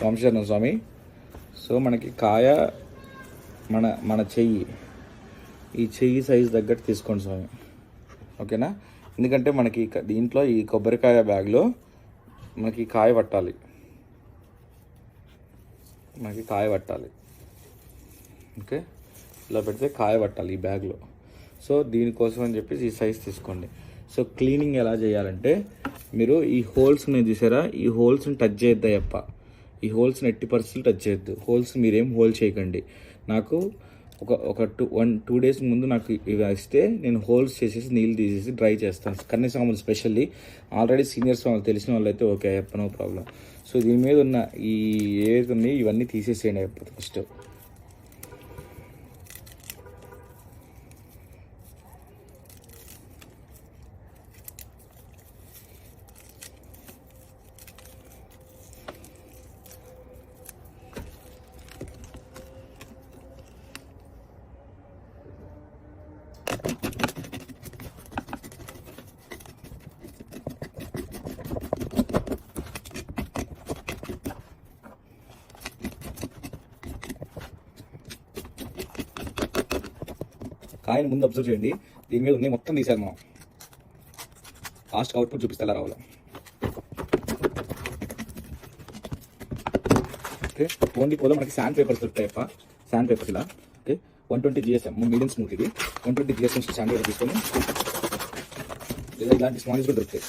వంశీధరం స్వామి. So మనకి కాయ మన మన చెయ్యి, ఈ చెయ్యి సైజు తగ్గట్టు తీసుకోండి స్వామి, ఓకేనా? ఎందుకంటే మనకి దీంట్లో ఈ కొబ్బరికాయ బ్యాగ్లో మనకి కాయ పట్టాలి, ఓకే? ఇలా పెడితే కాయ పట్టాలి ఈ బ్యాగ్లో. సో దీనికోసం అని చెప్పేసి ఈ సైజ్ తీసుకోండి. సో క్లీనింగ్ ఎలా చేయాలంటే, మీరు ఈ హోల్స్ని చూసారా, ఈ హోల్స్ని టచ్ చేయొద్దా చెప్ప, ఈ హోల్స్ని ఎట్టి పరిస్థితులు టచ్ చేయొద్దు. హోల్స్ మీరేం హోల్ చేయకండి. నాకు ఒక 2 days ముందు నాకు ఇవి ఇస్తే నేను హోల్స్ చేసేసి నీళ్ళు తీసేసి డ్రై చేస్తాను. కన్యాస్వాములు స్పెషల్లీ, ఆల్రెడీ సీనియర్ స్వాములు తెలిసిన వాళ్ళు అయితే okay Ayyappa, no problem. So దీని మీద ఉన్న ఈ ఏవైతే ఉన్నాయో ఇవన్నీ తీసేసేయండి అయ్యప్ప ఫస్ట్. కాయని ముందు అబ్జర్వ్ చేయండి, దీని మీద ఉన్నాయి మొత్తం తీసారు మనం. లాస్ట్ అవుట్పుట్ చూపిస్తే ఎలా రావాలి. ఓకే, ఓన్లీ పోలో మనకి శాండ్ పేపర్స్ దొరుకుతాయప్ప, శాండ్ పేపర్స్ ఇలా. ఓకే, 120 GSM మీడియం స్మూత్, ఇది 120 GSM శాండ్ పేపర్ తీసుకొని, లేదా ఇలాంటి స్మాల్స్ కూడా దొరుకుతాయి.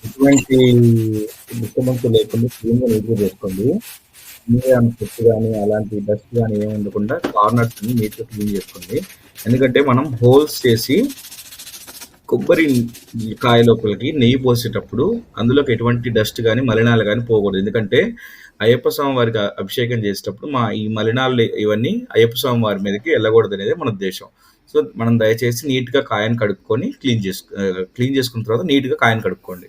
ఎటువంటి డిస్టర్బెన్స్ లేకుండా క్లీన్గా నీట్గా చేసుకోండి. చెత్త కానీ అలాంటి డస్ట్ కానీ ఏమి ఉండకుండా కార్నర్స్ ని నీట్గా క్లీన్ చేసుకోండి. ఎందుకంటే మనం హోల్స్ చేసి కొబ్బరి కాయ లోపలికి నెయ్యి పోసేటప్పుడు అందులోకి ఎటువంటి డస్ట్ కానీ మలినాలు కానీ పోకూడదు. ఎందుకంటే అయ్యప్ప స్వామి వారికి అభిషేకం చేసేటప్పుడు ఈ మలినాలు ఇవన్నీ అయ్యప్ప స్వామి వారి మీదకి వెళ్ళకూడదు అనేది మన ఉద్దేశం. సో మనం దయచేసి నీట్గా కాయను కడుక్కొని క్లీన్ చేసుకున్న తర్వాత నీట్గా కాయను కడుక్కోండి.